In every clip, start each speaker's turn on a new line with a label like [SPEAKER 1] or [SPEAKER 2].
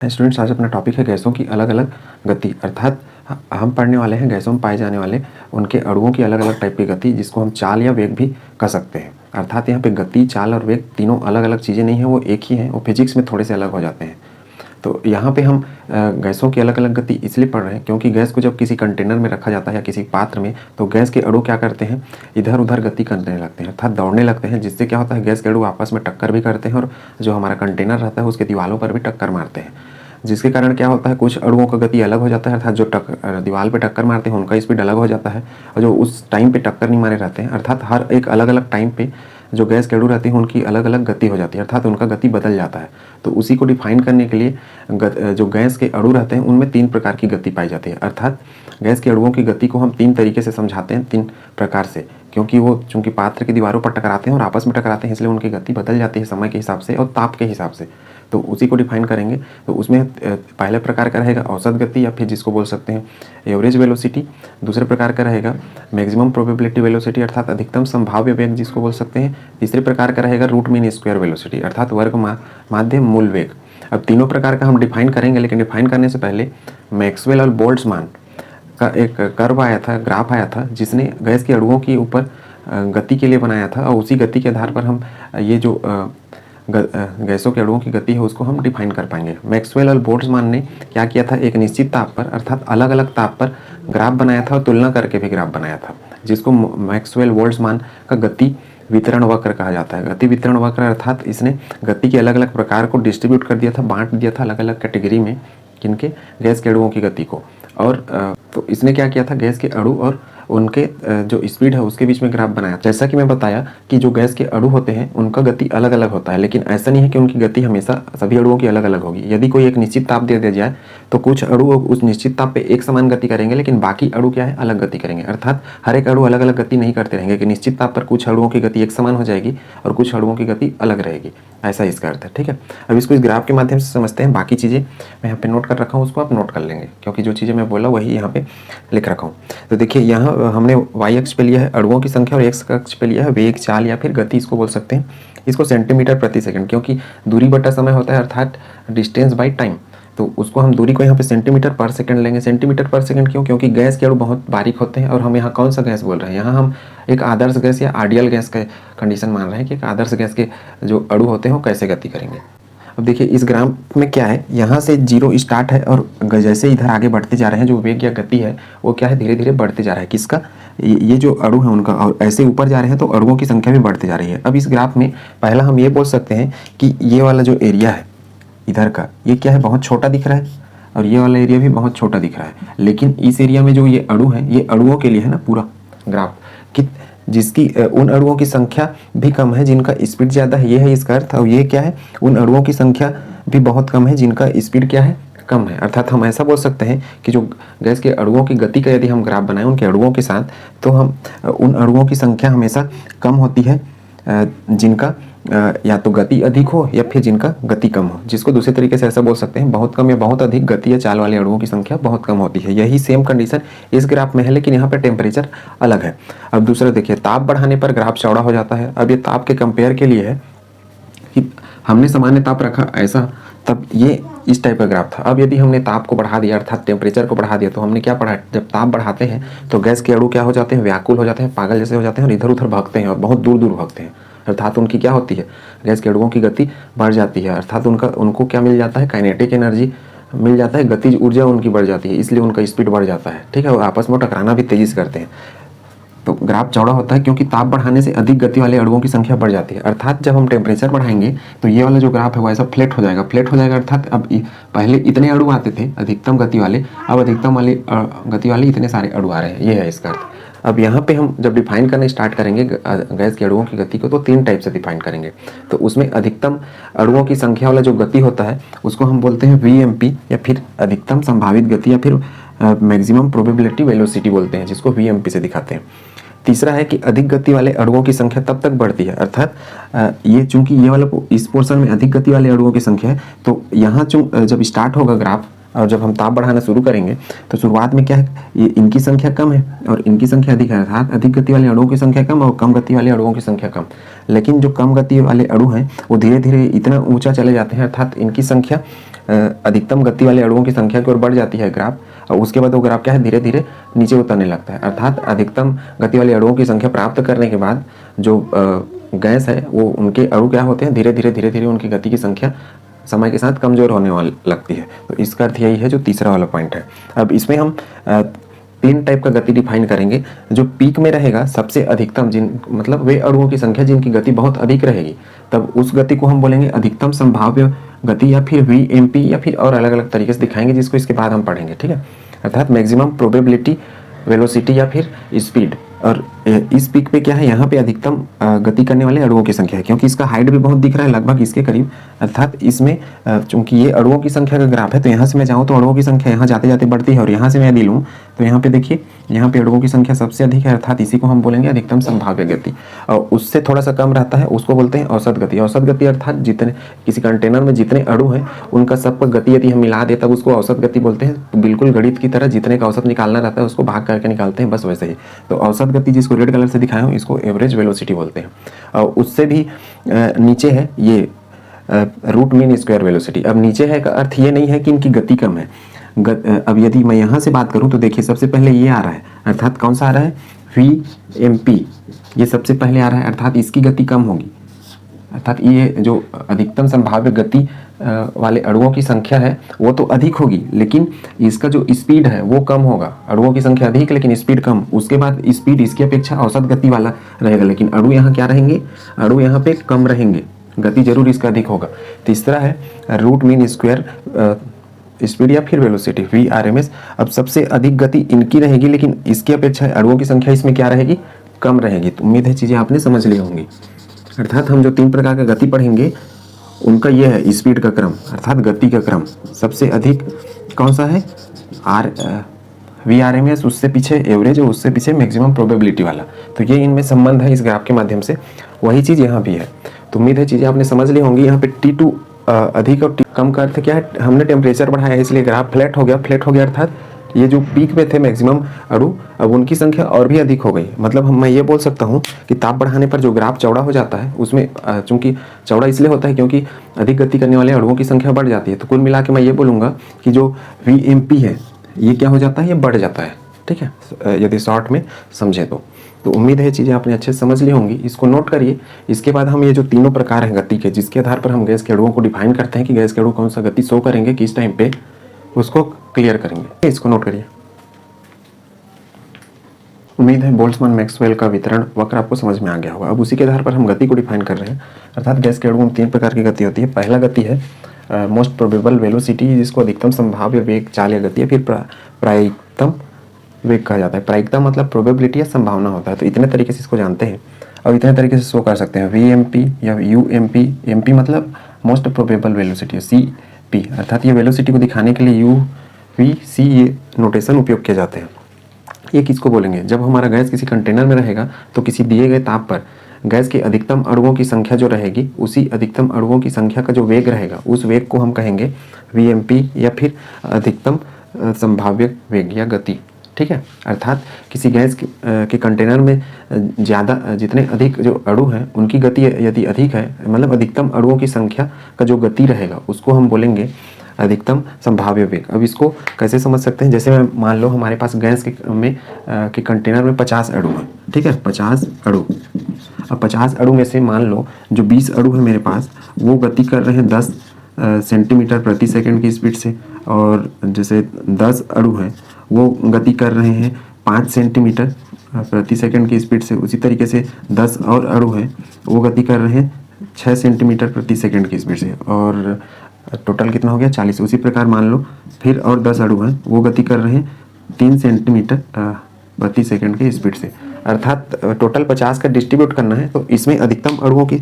[SPEAKER 1] Students, आज अपना topic है गैसों की अलग अलग गति। अर्थात हम पढ़ने वाले हैं गैसों में पाए जाने वाले उनके अणुओं की अलग अलग टाइप की गति, जिसको हम चाल या वेग भी कह सकते हैं। अर्थात यहाँ पे गति, चाल और वेग तीनों अलग अलग चीज़ें नहीं हैं, वो एक ही हैं। वो फिजिक्स में थोड़े से अलग हो जाते हैं। तो यहाँ पे हम गैसों की अलग अलग गति इसलिए पढ़ रहे हैं क्योंकि गैस को जब किसी कंटेनर में रखा जाता है या किसी पात्र में, तो गैस के अणु क्या करते हैं, इधर उधर गति करने लगते हैं, अर्थात दौड़ने लगते हैं, जिससे क्या होता है, गैस के अणु आपस में टक्कर भी करते हैं और जो हमारा कंटेनर रहता है उसके दीवारों पर भी टक्कर मारते हैं। जिसके कारण क्या होता है, कुछ अणुओं का गति अलग हो जाता है, अर्थात जो दीवार पे टक्कर मारते हैं उनका स्पीड अलग हो जाता है, और जो उस टाइम पे टक्कर नहीं मारे रहते हैं, अर्थात हर एक अलग अलग टाइम पे जो गैस के अणु रहते हैं उनकी अलग अलग गति हो जाती है, अर्थात उनका गति बदल जाता है। तो उसी को डिफाइन करने के लिए जो गैस के अणु रहते हैं उनमें 3 प्रकार की गति पाई जाती है। अर्थात गैस के अणुओं की गति को हम 3 तरीके से समझाते हैं, 3 प्रकार से, क्योंकि वो चूंकि पात्र की दीवारों पर टकराते हैं और आपस में टकराते हैं, इसलिए उनकी गति बदल जाती है समय के हिसाब से और ताप के हिसाब से। तो उसी को डिफाइन करेंगे। तो उसमें पहले प्रकार का रहेगा औसत गति, या फिर जिसको बोल सकते हैं एवरेज वेलोसिटी। दूसरे प्रकार का रहेगा मैक्सिमम प्रोबेबिलिटी वेलोसिटी, अर्थात अधिकतम संभाव्य वेग जिसको बोल सकते हैं। तीसरे प्रकार का रहेगा रूट मीन स्क्वायर वेलोसिटी, अर्थात वर्ग माध्य मूल वेग। अब तीनों प्रकार का हम डिफाइन करेंगे, लेकिन डिफाइन करने से पहले मैक्सवेल और बोल्ट्जमान का एक कर्व आया था, ग्राफ आया था, जिसने गैस के अणुओं के ऊपर गति के लिए बनाया था, और उसी गति के आधार पर हम ये जो गैसों के अणुओं की गति है उसको हम डिफाइन कर पाएंगे। मैक्सवेल और बोल्ट्जमान ने क्या किया था, एक निश्चित ताप पर, अर्थात अलग अलग ताप पर ग्राफ बनाया था और तुलना करके भी ग्राफ बनाया था, जिसको मैक्सवेल बोल्ट्जमान का गति वितरण वक्र कहा जाता है। गति वितरण वक्र अर्थात इसने गति के अलग अलग प्रकार को डिस्ट्रीब्यूट कर दिया था, बांट दिया था अलग अलग कैटेगरी में, किनके, गैस के अणुओं की गति को। और तो इसने क्या किया था, गैस के अणु और उनके जो स्पीड है उसके बीच में ग्राफ बनाया। जैसा कि मैं बताया कि जो गैस के अणु होते हैं उनका गति अलग अलग होता है, लेकिन ऐसा नहीं है कि उनकी गति हमेशा सभी अणुओं की अलग अलग होगी। यदि कोई एक निश्चित ताप दे दिया जाए तो कुछ अणु उस निश्चित ताप पे एक समान गति करेंगे, लेकिन बाकी अणु क्या है, अलग गति करेंगे। अर्थात हर एक अणु अलग अलग गति नहीं करते रहेंगे कि निश्चित ताप पर कुछ अणुओं की गति एक समान हो जाएगी और कुछ अणुओं की गति अलग रहेगी, ऐसा इसका अर्थ है। ठीक है, अब इसको इस ग्राफ के माध्यम से समझते हैं। बाकी चीज़ें मैं यहाँ पे नोट कर रखा हूँ, उसको आप नोट कर लेंगे, क्योंकि जो चीज़ें मैं बोला वही यहाँ पे लिख रखा हूँ। तो देखिए, यहाँ हमने वाई अक्ष पे लिया है अणुओं की संख्या और एक्स अक्ष पे लिया है वेग, चाल या फिर गति, इसको बोल सकते हैं। इसको सेंटीमीटर प्रति सेकंड, क्योंकि दूरी बटा समय होता है, अर्थात डिस्टेंस बाई टाइम, तो उसको हम दूरी को यहाँ पे सेंटीमीटर पर सेकंड लेंगे। सेंटीमीटर पर सेकंड क्यों, क्योंकि गैस के अणु बहुत बारीक होते हैं, और हम यहाँ कौन सा गैस बोल रहे हैं, यहाँ हम एक आदर्श गैस या आइडियल गैस का कंडीशन मान रहे हैं कि एक आदर्श गैस के जो अणु होते हैं वो कैसे गति करेंगे। अब देखिए, इस ग्राफ में क्या है, यहाँ से 0 स्टार्ट है और जैसे इधर आगे बढ़ते जा रहे हैं, जो वेग या गति है वो क्या है, धीरे धीरे बढ़ते जा रहा है। किसका, ये जो अणु है उनका, और ऐसे ऊपर जा रहे हैं तो अणुओं की संख्या भी बढ़ते जा रही है। अब इस ग्राफ में पहला हम ये बोल सकते हैं कि ये वाला जो एरिया है इधर का, ये क्या है, बहुत छोटा दिख रहा है, और ये वाला एरिया भी बहुत छोटा दिख रहा है। लेकिन इस एरिया में जो ये अणु है, ये अणुओं के लिए है ना पूरा ग्राफ, कि जिसकी उन अणुओं की संख्या भी कम है जिनका स्पीड ज़्यादा है, ये है इसका अर्थ। और ये क्या है, उन अणुओं की संख्या भी बहुत कम है जिनका स्पीड क्या है, कम है। अर्थात हम ऐसा बोल सकते हैं कि जो गैस के अणुओं की गति का यदि हम ग्राफ बनाएं उनके अणुओं के साथ, तो हम उन अणुओं की संख्या हमेशा कम होती है जिनका या तो गति अधिक हो या फिर जिनका गति कम हो, जिसको दूसरे तरीके से ऐसा बोल सकते हैं, बहुत कम या बहुत अधिक गति या चाल वाले अणुओं की संख्या बहुत कम होती है। यही सेम कंडीशन इस ग्राफ में है, लेकिन यहाँ पे टेम्परेचर अलग है। अब दूसरा देखिए, ताप बढ़ाने पर ग्राफ चौड़ा हो जाता है। अब ये ताप के कंपेयर के लिए है कि हमने सामान्य ताप रखा ऐसा, तब ये इस टाइप का ग्राफ था। अब यदि हमने ताप को बढ़ा दिया, अर्थात टेम्परेचर को बढ़ा दिया, तो हमने क्या पढ़ा, जब ताप बढ़ाते हैं तो गैस के अणु क्या हो जाते हैं, व्याकुल हो जाते हैं, पागल जैसे हो जाते हैं और इधर उधर भागते हैं और बहुत दूर दूर भागते हैं। अर्थात उनकी क्या होती है, गैस के अणुओं की गति बढ़ जाती है, अर्थात उनको क्या मिल जाता है, काइनेटिक एनर्जी मिल जाता है, गतिज ऊर्जा उनकी बढ़ जाती है, इसलिए उनका स्पीड बढ़ जाता है। ठीक है, और आपस में टकराना भी तेजी से करते हैं। तो ग्राफ चौड़ा होता है क्योंकि ताप बढ़ाने से अधिक गति वाले अणुओं की संख्या बढ़ जाती है। अर्थात जब हम टेम्परेचर बढ़ाएंगे तो ये वाला जो ग्राफ है वो ऐसा फ्लैट हो जाएगा। फ्लैट हो जाएगा अर्थात अब पहले इतने अणु आते थे अधिकतम गति वाले, अब अधिकतम वाले गति वाले इतने सारे अणु आ रहे हैं, ये है इसका अर्थ। अब यहाँ पे हम जब डिफाइन करना स्टार्ट करेंगे गैस के अणुओं की गति को, तो 3 टाइप से डिफाइन करेंगे। तो उसमें अधिकतम अणुओं की संख्या वाला जो गति होता है उसको हम बोलते हैं VMP, या फिर अधिकतम संभावित गति, या फिर मैक्सिमम प्रोबेबिलिटी वेलोसिटी बोलते हैं, जिसको VMP से दिखाते हैं। तीसरा है कि अधिक गति वाले अणुओं की संख्या तब तक बढ़ती है, अर्थात ये चूंकि ये वाला इस पोर्शन में अधिक गति वाले अणुओं की संख्या है, तो यहाँ जब स्टार्ट होगा ग्राफ और जब हम ताप बढ़ाना शुरू करेंगे तो शुरुआत में क्या है, ये इनकी संख्या कम है और इनकी संख्या अधिक है, अर्थात अधिक गति वाले अणुओं की संख्या कम और कम गति वाले अणुओं की संख्या कम। लेकिन जो कम गति वाले अणु हैं वो धीरे धीरे इतना ऊंचा चले जाते हैं, अर्थात इनकी संख्या अधिकतम गति वाले अणुओं की संख्या की ओर बढ़ जाती है ग्राफ, और उसके बाद वो ग्राफ क्या है, धीरे धीरे नीचे उतरने लगता है। अर्थात अधिकतम गति वाले अणुओं की संख्या प्राप्त करने के बाद जो गैस है वो उनके अणु क्या होते हैं, धीरे धीरे उनकी गति की संख्या समय के साथ कमजोर होने वाली लगती है। तो इसका अर्थ यही है जो तीसरा वाला पॉइंट है। अब इसमें हम 3 टाइप का गति डिफाइन करेंगे। जो पीक में रहेगा सबसे अधिकतम, मतलब वे अणुओं की संख्या जिनकी गति बहुत अधिक रहेगी, तब उस गति को हम बोलेंगे अधिकतम संभाव्य गति, या फिर VMP, या फिर और अलग अलग तरीके से दिखाएंगे जिसको इसके बाद हम पढ़ेंगे। ठीक है, अर्थात मैक्सिमम प्रोबेबिलिटी वेलोसिटी या फिर स्पीड। और इस पीक पे क्या है, यहाँ पे अधिकतम गति करने वाले अणुओं की संख्या है, क्योंकि इसका हाइट भी बहुत दिख रहा है लगभग इसके करीब। अर्थात इसमें चूंकि ये अणुओं की संख्या का ग्राफ है, तो यहाँ से मैं जाऊँ तो अणुओं की संख्या यहाँ जाते जाते बढ़ती है, और यहाँ से मैं यदि लूँ तो यहाँ पे देखिए, यहाँ पे अणुओं की संख्या सबसे अधिक है, अर्थात इसी को हम बोलेंगे अधिकतम संभाव्य गति। और उससे थोड़ा सा कम रहता है उसको बोलते हैं औसत गति। औसत गति अर्थात जितने किसी कंटेनर में जितने अणु हैं उनका सबका गति यदि हम मिला दे तब उसको औसत गति बोलते हैं। तो बिल्कुल गणित की तरह जितने का औसत निकालना रहता है उसको भाग करके निकालते हैं, बस वैसे ही। तो औसत गति जिसको रेड कलर से दिखाया हूँ इसको एवरेज वेलोसिटी बोलते हैं। और उससे भी नीचे है ये रूट मीन स्क्वायर वेलोसिटी। अब नीचे है का अर्थ ये नहीं है कि इनकी गति कम है। अब यदि मैं यहाँ से बात करूँ तो देखिए सबसे पहले ये आ रहा है, अर्थात कौन सा आ रहा है, VMP, ये सबसे पहले आ रहा है, अर्थात इसकी गति कम होगी। अर्थात ये जो अधिकतम संभाव्य गति वाले अणुओं की संख्या है वो तो अधिक होगी, लेकिन इसका जो स्पीड है वो कम होगा। अणुओं की संख्या अधिक लेकिन स्पीड कम। उसके बाद स्पीड इसकी अपेक्षा औसत गति वाला रहेगा, लेकिन अणु यहाँ क्या रहेंगे, अणु यहाँ पे कम रहेंगे, गति जरूर इसका अधिक होगा। तीसरा है रूट मीन स्क्वायर स्पीड या फिर वेलोसिटी, VRMS। अब सबसे अधिक गति इनकी रहेगी, लेकिन इसकी अपेक्षा अणुओं की संख्या इसमें क्या रहेगी, कम रहेगी। तो उम्मीद है चीज़ें आपने समझ ली होंगी। अर्थात हम जो 3 प्रकार का गति पढ़ेंगे उनका यह है स्पीड का क्रम, अर्थात गति का क्रम। सबसे अधिक कौन सा है, VRMS, उससे पीछे एवरेज, और उससे पीछे मैक्सिमम प्रोबेबिलिटी वाला। तो ये इनमें संबंध है इस ग्राफ के माध्यम से, वही चीज़ यहाँ भी है। तो उम्मीद है चीज़ें आपने समझ ली होंगी। यहाँ पे T2 अधिक और T कम का अर्थ क्या है, हमने टेम्परेचर बढ़ाया इसलिए ग्राफ फ्लैट हो गया, अर्थात ये जो पीक में थे मैक्सिमम अणु, अब उनकी संख्या और भी अधिक हो गई। मतलब मैं ये बोल सकता हूँ कि ताप बढ़ाने पर जो ग्राफ चौड़ा हो जाता है उसमें चूंकि चौड़ा इसलिए होता है क्योंकि अधिक गति करने वाले अणुओं की संख्या बढ़ जाती है। तो कुल मिला के मैं ये बोलूँगा कि जो VMP है ये क्या हो जाता है, ये बढ़ जाता है। ठीक है, यदि शॉर्ट में समझे तो उम्मीद है चीज़ें आपने अच्छे से समझ ली होंगी। इसको नोट करिए। इसके बाद हम ये जो तीनों प्रकार हैं गति के, जिसके आधार पर हम गैस के अणुओं को डिफाइन करते हैं कि गैस के अणु कौन सा गति शो करेंगे किस टाइम पे, उसको क्लियर करेंगे। इसको नोट करिए। उम्मीद है बोल्ट्जमैन मैक्सवेल का वितरण वक्र आपको समझ में आ गया होगा। अब उसी के आधार पर हम गति को डिफाइन कर रहे हैं। अर्थात गैस के अणुओं में 3 प्रकार की गति होती है। पहला गति है मोस्ट प्रोबेबल वेलोसिटी, जिसको अधिकतम संभाव्य वेग, चाल या गति या फिर प्रायिकतम वेग कहा जाता है। प्रायिकता मतलब प्रोबेबिलिटी या संभावना होता है। तो इतने तरीके से इसको जानते हैं और इतने तरीके से शो कर सकते हैं। VMP या UMP, MP मतलब मोस्ट प्रोबेबल वेलोसिटी, CP अर्थात ये वेलोसिटी को दिखाने के लिए UVC ये नोटेशन उपयोग किए जाते हैं। ये किसको बोलेंगे, जब हमारा गैस किसी कंटेनर में रहेगा तो किसी दिए गए ताप पर गैस के अधिकतम अणुओं की संख्या जो रहेगी, उसी अधिकतम अणुओं की संख्या का जो वेग रहेगा उस वेग को हम कहेंगे VMP या फिर अधिकतम संभाव्य वेग या गति। ठीक है, अर्थात किसी गैस के कंटेनर में ज़्यादा जितने अधिक जो अणु हैं उनकी गति यदि अधिक है, मतलब अधिकतम अणुओं की संख्या का जो गति रहेगा उसको हम बोलेंगे अधिकतम संभाव्य वेग। अब इसको कैसे समझ सकते हैं, जैसे मैं मान लो हमारे पास गैस के कंटेनर में 50 अणु हैं। ठीक है, 50 अणु। अब 50 अणु में से मान लो जो 20 अणु है मेरे पास वो गति कर रहे हैं 10 सेंटीमीटर प्रति सेकंड की स्पीड से, और जैसे 10 अणु हैं वो गति कर रहे हैं 5 सेंटीमीटर प्रति सेकंड की स्पीड से। उसी तरीके से 10 और अणु हैं वो गति कर रहे हैं 6 सेंटीमीटर प्रति सेकंड की स्पीड से, और टोटल कितना हो गया 40। उसी प्रकार मान लो फिर और 10 अणु हैं वो गति कर रहे हैं 3 सेंटीमीटर प्रति सेकंड की स्पीड से। अर्थात टोटल 50 का डिस्ट्रीब्यूट करना है। तो इसमें अधिकतम अणुओं की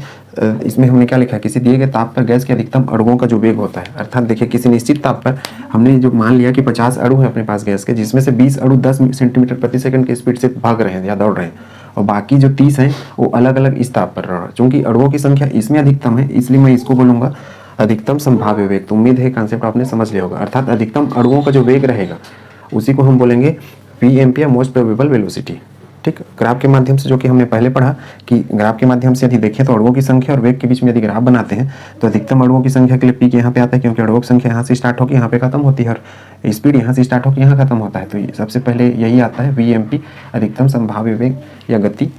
[SPEAKER 1] इसमें हमने क्या लिखा है, किसी दिए गए ताप पर गैस के अधिकतम अणुओं का जो वेग होता है। अर्थात देखिए किसी निश्चित ताप पर हमने जो मान लिया कि 50 अणु है अपने पास गैस के, जिसमें से 20 अणु 10 सेंटीमीटर प्रति सेकंड की स्पीड से भाग रहे हैं या दौड़ रहे हैं, और बाकी जो 30 हैं वो अलग अलग इस ताप पर रह रहे हैं। चूंकि अणुओं की संख्या इसमें अधिकतम है इसलिए मैं इसको बोलूँगा अधिकतम संभाव्य वेग। तो उम्मीद है कॉन्सेप्ट आपने समझ लिया होगा। अर्थात अधिकतम अणुओं का जो वेग रहेगा उसी को हम बोलेंगे VMP या मोस्ट प्रोबेबल वेलोसिटी। ठीक, ग्राफ के माध्यम से, जो कि हमने पहले पढ़ा कि ग्राफ के माध्यम से यदि देखें तो अणुओं की संख्या और वेग के बीच में यदि ग्राफ बनाते हैं तो अधिकतम अणुओं की संख्या के लिए पीक यहाँ पे आता है, क्योंकि अणुओं की संख्या यहाँ से स्टार्ट होकर यहाँ पे खत्म होती है और स्पीड यहाँ से स्टार्ट होकर यहाँ खत्म होता है। तो सबसे पहले यही आता है VMP, अधिकतम संभाव्य वेग या गति।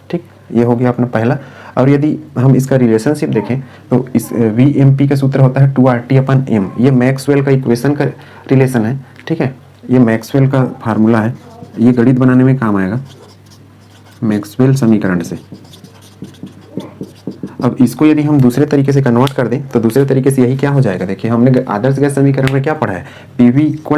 [SPEAKER 1] ठीक, ये हो गया अपना पहला। और यदि हम इसका रिलेशनशिप देखें तो इस VMP का सूत्र होता है 2RT/m। ये मैक्सवेल का इक्वेशन का रिलेशन है। ठीक है, ये मैक्सवेल का फार्मूला है, ये गणित बनाने में काम आएगा मैक्सवेल समीकरण से। अब इसको यदि हम दूसरे तरीके से कन्वर्ट कर दें तो दूसरे तरीके से यही क्या हो जाएगा, देखिए हमने आदर्श गैस समीकरण में क्या पढ़ा है, PV =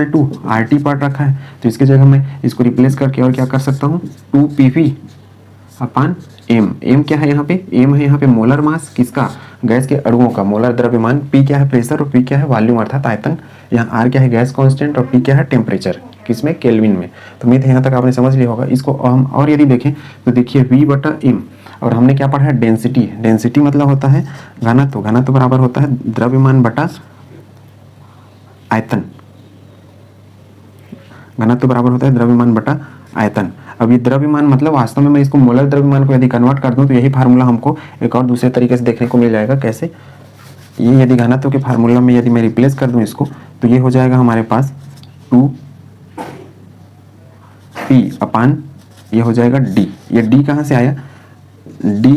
[SPEAKER 1] RT पढ़ रखा है, तो इसकी जगह मैं इसको रिप्लेस करके और क्या कर सकता हूँ 2PV/m। m क्या है यहाँ पे, m है यहाँ पे मोलर मास, किसका, गैस के अणुओं का, मोलर द्रव्यमान, p क्या है प्रेशर और p क्या है वॉल्यूम अर्थात आयतन, यहाँ r क्या है गैस कांस्टेंट और p क्या है टेम्परेचर, किसमें, केल्विन में। तो उम्मीद है यहाँ तक आपने समझ लिया होगा। इसको हम और यदि देखें तो देखिए V/m, और हमने क्या पढ़ा है डेंसिटी। डेंसिटी मतलब होता है घनत्व, घनत्व बराबर होता है द्रव्यमान बटा आयतन, घनत्व बराबर होता है द्रव्यमान बटा आयतन। अब ये द्रव्यमान मतलब वास्तव में मैं इसको मोलर द्रव्यमान को यदि कन्वर्ट कर दूं तो यही फार्मूला हमको एक और दूसरे तरीके से देखने को मिल जाएगा। कैसे, ये यदि घनत्व के फार्मूला में यदि मैं रिप्लेस कर दूं इसको तो ये हो जाएगा हमारे पास 2P/, ये हो जाएगा D। ये D कहाँ से आया, D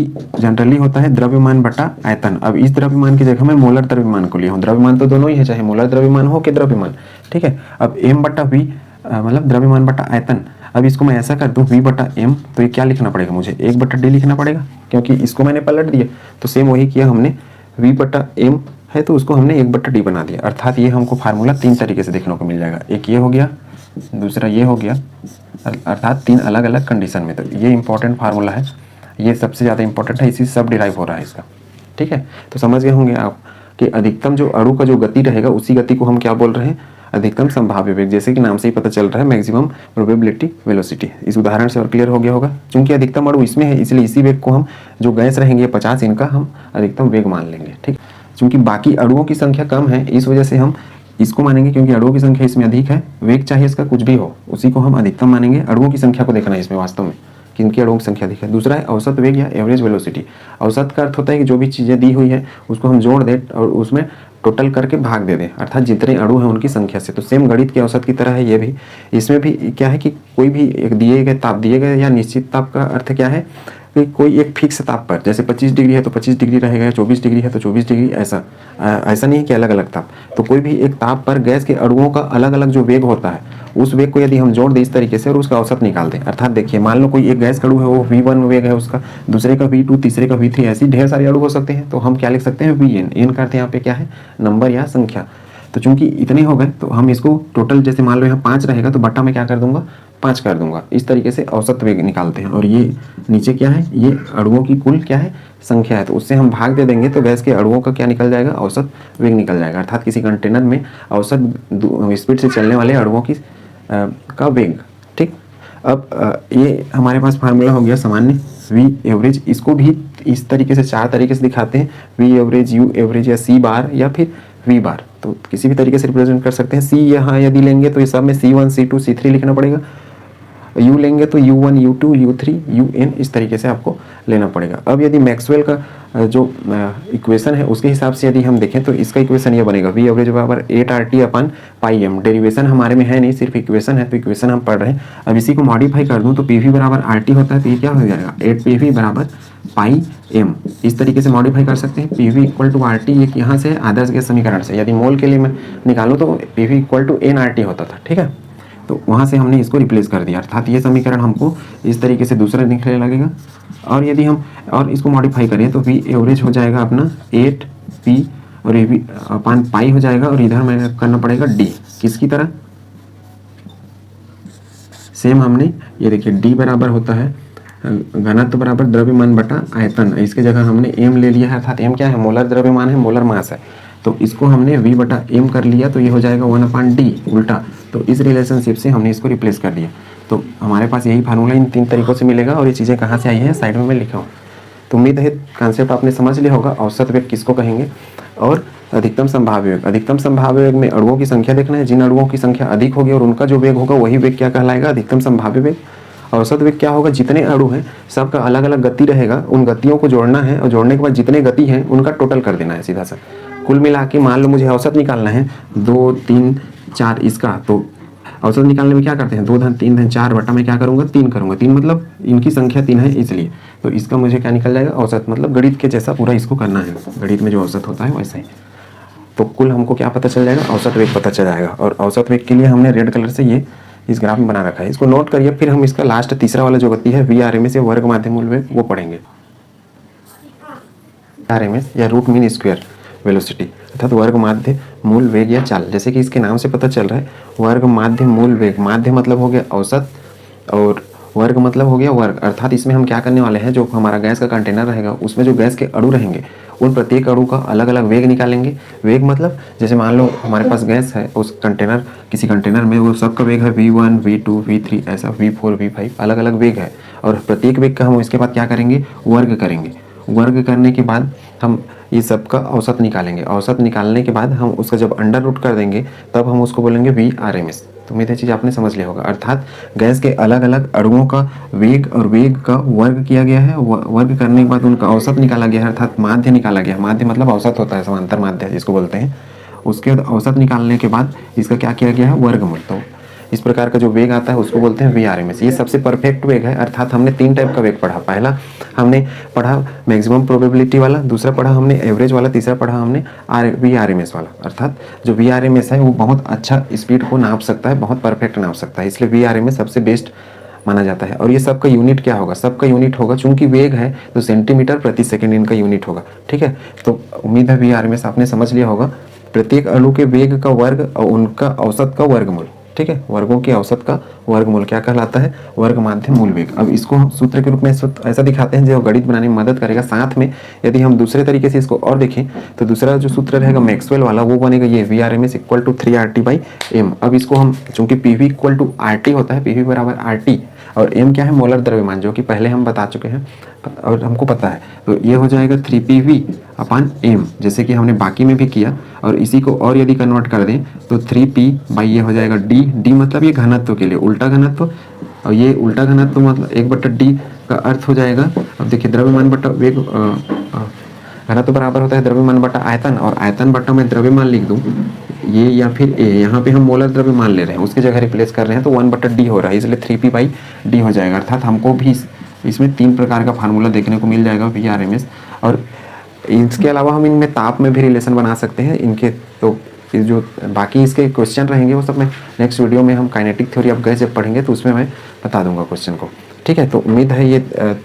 [SPEAKER 1] जनरली होता है द्रव्यमान बटा आयतन। अब इस द्रव्यमान की जगह मैं मोलर द्रव्यमान को लिया हूँ, द्रव्यमान तो दोनों ही है, चाहे मोलर द्रव्यमान हो कि द्रव्यमान। ठीक है, अब m/v मतलब द्रव्यमान बटा आयतन। अब इसको मैं ऐसा कर दूं V/m, तो ये क्या लिखना पड़ेगा मुझे 1/d लिखना पड़ेगा, क्योंकि इसको मैंने पलट दिया। तो सेम वही किया हमने, V/m है तो उसको हमने 1/d बना दिया। अर्थात ये हमको फार्मूला 3 तरीके से देखने को मिल जाएगा, एक ये हो गया, दूसरा ये हो गया, अर्थात 3 अलग अलग कंडीशन में। तो ये इंपॉर्टेंट फार्मूला है, ये सबसे ज़्यादा इंपॉर्टेंट है, इसी से सब डिराइव हो रहा है इसका। ठीक है, तो समझ गए होंगे आप कि अधिकतम जो अणु का जो गति रहेगा उसी गति को हम क्या बोल रहे हैं, अधिकतम संभाव्य वेग, जैसे कि नाम से ही पता चल रहा है मैक्सिमम प्रोबेबिलिटी वेलोसिटी। इस उदाहरण से और क्लियर हो गया होगा। क्योंकि अधिकतम अणु इसमें है इसलिए इसी वेग को हम, जो गैस रहेंगे 50, इनका हम अधिकतम वेग मान लेंगे। ठीक, क्योंकि बाकी अणुओं की संख्या कम है इस वजह से हम इसको मानेंगे, क्योंकि अणुओं की संख्या इसमें अधिक है, वेग चाहे इसका कुछ भी हो उसी को हम अधिकतम मानेंगे। अणुओं की संख्या को देखना है इसमें वास्तव में किनकी अणुओं की संख्या अधिक है। दूसरा है औसत वेग या एवरेज वेलोसिटी। औसत का अर्थ होता है कि जो भी चीज़ें दी हुई है उसको हम जोड़ दें और उसमें टोटल करके भाग दे दें, अर्थात जितने अणु हैं उनकी संख्या से। तो सेम गणित के औसत की तरह है ये भी। इसमें भी क्या है कि कोई भी एक दिए गए ताप, दिए गए या निश्चित ताप का अर्थ क्या है कि कोई एक फिक्स ताप पर, जैसे 25 डिग्री है तो 25 डिग्री रहेगा, 24 डिग्री है तो 24 डिग्री, ऐसा नहीं है कि अलग अलग ताप। तो कोई भी एक ताप पर गैस के अणुओं का अलग अलग जो वेग होता है उस वेग को यदि हम जोड़ दें इस तरीके से और उसका औसत निकाल दें, अर्थात देखिए मान लो कोई एक गैस का अणु है वो V1 वेग है उसका, दूसरे का V2, तीसरे का V3, ऐसी ढेर सारे अणु हो सकते हैं। तो हम क्या लिख सकते हैं Vn, n का अर्थ यहाँ पे क्या है, नंबर या संख्या। तो चूंकि इतने हो गए तो हम इसको टोटल, जैसे मान लो यहाँ 5 रहेगा तो बट्टा में क्या कर दूंगा 5 कर दूंगा। इस तरीके से औसत वेग निकालते हैं। और ये नीचे क्या है, ये अणुओं की कुल क्या है, संख्या है, तो उससे हम भाग दे देंगे तो गैस के अणुओं का क्या निकल जाएगा, औसत वेग निकल जाएगा। अर्थात किसी कंटेनर में औसत स्पीड से चलने वाले अणुओं की का वेग। ठीक, अब ये हमारे पास फार्मूला हो गया सामान्य V एवरेज। इसको भी इस तरीके से 4 तरीके से दिखाते हैं, V एवरेज, U एवरेज या C बार या फिर V बार। तो किसी भी तरीके से रिप्रेजेंट कर सकते हैं। C यहाँ यदि लेंगे तो ये सब में C1, C2, C3 लिखना पड़ेगा। U लेंगे तो U1, U2, U3, UN इस तरीके से आपको लेना पड़ेगा। अब यदि मैक्सवेल का जो इक्वेशन है उसके हिसाब से यदि हम देखें तो इसका इक्वेशन ये बनेगा V एवरेज बराबर 8RT/m। डेरिवेशन हमारे में है नहीं, सिर्फ इक्वेशन है, तो इक्वेशन हम पढ़ रहे हैं। अब इसी को मॉडिफाई कर दूं तो PV बराबर RT होता है, तो ये क्या हो जाएगा 8PV बराबर πm। इस तरीके से मॉडिफाई कर सकते हैं। PV = RT, ये यहाँ से आदर्श गैस समीकरण से यदि मोल के लिए मैं निकालूँ तो PV = nRT होता था। ठीक है, तो वहाँ से हमने इसको रिप्लेस कर दिया, अर्थात ये समीकरण हमको इस तरीके से दूसरा दिखने लगेगा। और यदि हम और इसको मॉडिफाई करें तो V एवरेज हो जाएगा अपना 8P और π हो जाएगा, और इधर में करना पड़ेगा D, किसकी तरह, सेम हमने ये देखिए D बराबर होता है घनत्व बराबर द्रव्यमान बटा आयतन। इसके जगह हमने m ले लिया है, अर्थात m क्या है, मोलर द्रव्यमान है, मोलर मास है, तो इसको हमने V/m कर लिया, तो ये हो जाएगा 1/d उल्टा। तो इस रिलेशनशिप से हमने इसको रिप्लेस कर दिया। तो हमारे पास यही फार्मूला इन 3 तरीकों से मिलेगा। और ये चीज़ें कहाँ से आई हैं, साइड में मैं लिखा हूँ। तो उम्मीद है कॉन्सेप्ट आपने समझ लिया होगा। औसत वेग किसको कहेंगे और अधिकतम संभाव्य वेग। अधिकतम संभाव्य वेग में अणुओं की संख्या देखना है, जिन अणुओं की संख्या अधिक होगी और उनका जो वेग होगा वही वेग क्या कहलाएगा, अधिकतम संभाव्य वेग। औसत वेग क्या होगा, जितने अणु हैं सबका अलग अलग गति रहेगा, उन गतियों को जोड़ना है और जोड़ने के बाद जितने गति हैं उनका टोटल कर देना है सीधा सा। कुल मिला के मान लो मुझे औसत निकालना है 2 3 4 इसका, तो औसत निकालने में क्या करते हैं 2 धन 3 धन 4 बटा में क्या करूँगा 3 करूँगा। 3 मतलब इनकी संख्या 3 है इसलिए, तो इसका मुझे क्या निकल जाएगा औसत, मतलब गणित के जैसा पूरा इसको करना है, गणित में जो औसत होता है वैसा ही। तो कुल हमको क्या पता चल जाएगा, औसत वेग पता चल जाएगा। और औसत वेग के लिए हमने रेड कलर से ये इस ग्राफ में बना रखा है, इसको नोट करिए। फिर हम इसका लास्ट तीसरा वाला जो गति है VRMS या वर्ग माध्य मूल वेग वो पढ़ेंगे। RMS या रूट मीन स्क्वायर वेलोसिटी अर्थात वर्ग माध्य मूल वेग या चाल, जैसे कि इसके नाम से पता चल रहा है वर्ग माध्य मूल वेग। माध्य मतलब हो गया औसत और वर्ग मतलब हो गया वर्ग, अर्थात इसमें हम क्या करने वाले हैं, जो हमारा गैस का कंटेनर रहेगा उसमें जो गैस के अणु रहेंगे उन प्रत्येक अणु का अलग अलग वेग निकालेंगे। वेग मतलब जैसे मान लो हमारे पास गैस है, उस कंटेनर किसी कंटेनर में वो सबका वेग है V1 V2 V3 ऐसा V4 V5 अलग अलग वेग है, और प्रत्येक वेग का हम इसके बाद क्या करेंगे वर्ग करेंगे। वर्ग करने के बाद हम ये सब का औसत निकालेंगे। औसत निकालने के बाद हम उसका जब अंडर रूट कर देंगे तब हम उसको बोलेंगे VRMS। तो उम्मीद है चीज़ आपने समझ लिया होगा। अर्थात गैस के अलग अलग अणुओं का वेग और वेग का वर्ग किया गया है, वर्ग करने के बाद उनका औसत निकाला गया है, अर्थात माध्य निकाला गया है। माध्य मतलब औसत होता है, समांतर माध्य जिसको बोलते हैं। उसके बाद औसत निकालने के बाद इसका क्या किया गया है वर्गमूल। तो इस प्रकार का जो वेग आता है उसको बोलते हैं VRMS। ये सबसे परफेक्ट वेग है, अर्थात हमने 3 टाइप का वेग पढ़ा। पहला हमने पढ़ा मैक्सिमम प्रोबेबिलिटी वाला, दूसरा पढ़ा हमने एवरेज वाला, तीसरा पढ़ा हमने VRMS वाला। अर्थात जो VRMS है वो बहुत अच्छा स्पीड को नाप सकता है, बहुत परफेक्ट नाप सकता है, इसलिए VRMS सबसे बेस्ट माना जाता है। और ये सबका यूनिट क्या होगा, सबका यूनिट होगा, चूंकि वेग है तो सेंटीमीटर प्रति सेकेंड इनका यूनिट होगा। ठीक है, तो उम्मीद है VRMS आपने समझ लिया होगा। प्रत्येक अणु के वेग का वर्ग और उनका औसत का वर्गमूल। ठीक है, वर्गों के औसत का वर्गमूल क्या कहलाता है वर्ग माध्य मूल वेग। अब इसको हम सूत्र के रूप में ऐसा दिखाते हैं जो गणित बनाने में मदद करेगा। साथ में यदि हम दूसरे तरीके से इसको और देखें तो दूसरा जो सूत्र रहेगा मैक्सवेल वाला वो बनेगा ये VRMS इक्वल टू 3RT/m। अब इसको हम चूंकि PV इक्वल टू RT होता है, PV बराबर RT, और m क्या है मोलर द्रव्यमान, जो कि पहले हम बता चुके हैं और हमको पता है। तो ये हो जाएगा 3PV/m, जैसे कि हमने बाकी में भी किया। और इसी को और यदि कन्वर्ट कर दें तो 3P ये हो जाएगा D मतलब ये घनत्व के लिए उल्टा घनत्व, और ये उल्टा घनत्व मतलब 1/D का अर्थ हो जाएगा। अब देखिए द्रव्यमान बटा वेग, घनत्व बराबर होता है द्रव्यमान बटा आयतन, और आयतन बटा मैं द्रव्यमान लिख दूं ये, या फिर A, यहाँ पे हम मोलर द्रव्यमान ले रहे हैं उसकी जगह रिप्लेस कर रहे हैं तो 1/D हो रहा है, इसलिए 3P/D हो जाएगा। अर्थात हमको भी इसमें 3 प्रकार का फार्मूला देखने को मिल जाएगा VRMS। और इसके अलावा हम इनमें ताप में भी रिलेशन बना सकते हैं इनके। तो जो बाकी इसके क्वेश्चन रहेंगे वो सब मैं नेक्स्ट वीडियो में हम काइनेटिक थ्योरी ऑफ गैस जब पढ़ेंगे तो उसमें मैं बता दूंगा क्वेश्चन को। ठीक है, तो उम्मीद है ये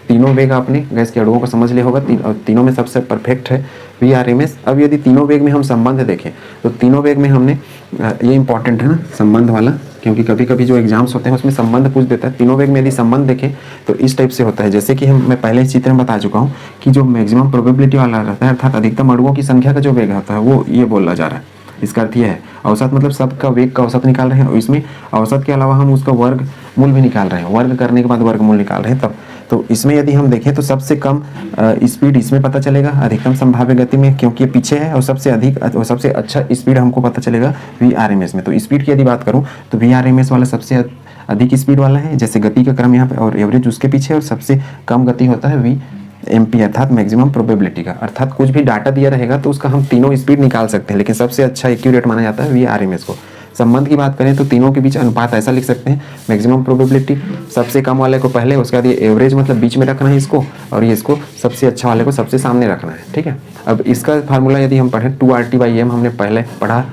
[SPEAKER 1] तीनों वेग आपने गैस के अणुओं को समझ लिया होगा। तीनों में सबसे परफेक्ट है VRMS। अब यदि तीनों वेग में हम संबंध देखें तो तीनों वेग में हमने ये इंपॉर्टेंट है ना संबंध वाला, क्योंकि कभी कभी जो एग्जाम्स होते हैं उसमें संबंध पूछ देता है। तीनों वेग में यदि संबंध देखें तो इस टाइप से होता है, जैसे कि मैं पहले इस चित्र में बता चुका हूँ कि जो मैक्सिमम प्रोबेबिलिटी वाला रहता है अर्थात अधिकतम अणुओं की संख्या का जो वेग होता है वो ये बोला जा रहा है। इसका अर्थ यह है औसत मतलब सबका वेग का औसत निकाल रहे हैं, और इसमें औसत के अलावा हम उसका वर्ग मूल भी निकाल रहे हैं, वर्ग करने के बाद वर्गमूल निकाल रहे हैं तब। तो इसमें यदि हम देखें तो सबसे कम स्पीड इसमें पता चलेगा अधिकतम संभाव्य गति में, क्योंकि ये पीछे है, और सबसे अधिक और सबसे अच्छा स्पीड हमको पता चलेगा VRMS में। तो स्पीड की यदि बात करूँ तो VRMS वाला सबसे अधिक स्पीड वाला है, जैसे गति का क्रम यहाँ पे, और एवरेज उसके पीछे, और सबसे कम गति होता है VMP अर्थात मैक्सिमम प्रोबेबिलिटी का। अर्थात कुछ भी डाटा दिया रहेगा तो उसका हम तीनों स्पीड निकाल सकते हैं, लेकिन सबसे अच्छा एक्यूरेट माना जाता है VRMS को। संबंध की बात करें तो तीनों के बीच अनुपात ऐसा लिख सकते हैं मैक्सिमम प्रोबेबिलिटी सबसे कम वाले को पहले, उसके बाद ये एवरेज मतलब बीच में रखना है इसको, और ये इसको सबसे अच्छा वाले को सबसे सामने रखना है। ठीक है, अब इसका फार्मूला यदि हम पढ़ें 2RT/m हमने पहले पढ़ा,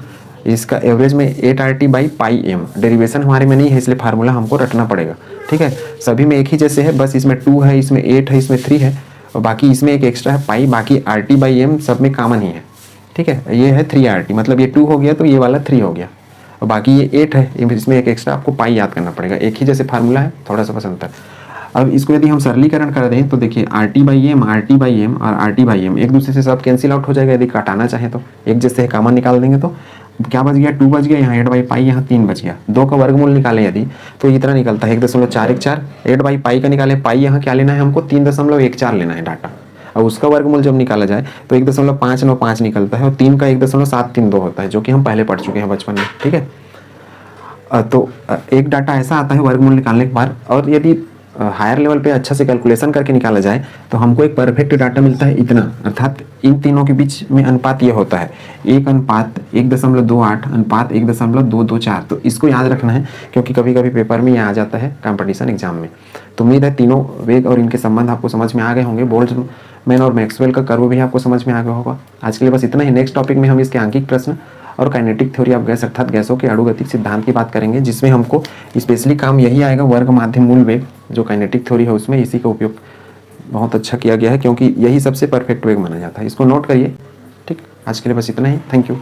[SPEAKER 1] इसका एवरेज में 8RT/m। डेरिवेशन हमारे में नहीं है इसलिए फार्मूला हमको रटना पड़ेगा। ठीक है, सभी में एक ही जैसे है, बस इसमें 2 है, इसमें 8 है, इसमें 3 है, और बाकी इसमें एक एक्स्ट्रा है पाई, बाकी RT/m सब में कॉमन ही है। ठीक है, ये है 3RT मतलब ये 2 हो गया तो ये वाला 3 हो गया, और बाकी ये 8 है, इसमें एक एक्स्ट्रा आपको पाई याद करना पड़ेगा। एक ही जैसे फार्मूला है, थोड़ा सा बस अंतर। अब इसको यदि हम सरलीकरण कर दें तो देखिए RT/m और RT/m एक दूसरे से सब कैंसिल आउट हो जाएगा। यदि काटाना चाहे तो एक जैसे कॉमन निकाल देंगे तो क्या बच गया 2 बच गया, यहाँ 8/पाई, यहाँ 3 बच गया। 2 का वर्गमूल निकाले यदि तो इतना निकलता है 1.414। 8/पाई का निकाले, पाई यहाँ क्या लेना है हमको 3.14 लेना है डाटा, और उसका वर्गमूल जब निकाला जाए तो 1.595 निकलता है, और 3 का 1.732 होता है, जो कि हम पहले पढ़ चुके हैं बचपन में। ठीक है, तो एक डाटा ऐसा आता है वर्गमूल निकालने के बाद। और यदि हायर लेवल पे अच्छा से कैलकुलेशन करके निकाला जाए तो हमको एक परफेक्ट डाटा मिलता है इतना, अर्थात इन तीनों के बीच में अनुपात ये होता है 1:1.28 अनुपात 1.224। तो इसको याद रखना है क्योंकि कभी कभी पेपर में ये आ जाता है कंपटीशन एग्जाम में। तो उम्मीद है तीनों वेग और इनके संबंध आपको समझ में आ गए होंगे। बोल्ट्जमैन और मैक्सवेल का कर्व भी आपको समझ में आ गया होगा। आज के लिए बस इतना ही। नेक्स्ट टॉपिक में हम इसके आंकिक प्रश्न और काइनेटिक थ्योरी ऑफ गैस अर्थात गैसों के अणुगतिक सिद्धांत की बात करेंगे, जिसमें हमको स्पेशली काम यही आएगा वर्ग माध्य मूल वेग जो काइनेटिक थ्योरी है उसमें इसी का उपयोग बहुत अच्छा किया गया है क्योंकि यही सबसे परफेक्ट वेग माना जाता है। इसको नोट करिए। ठीक, आज के लिए बस इतना ही। Thank you.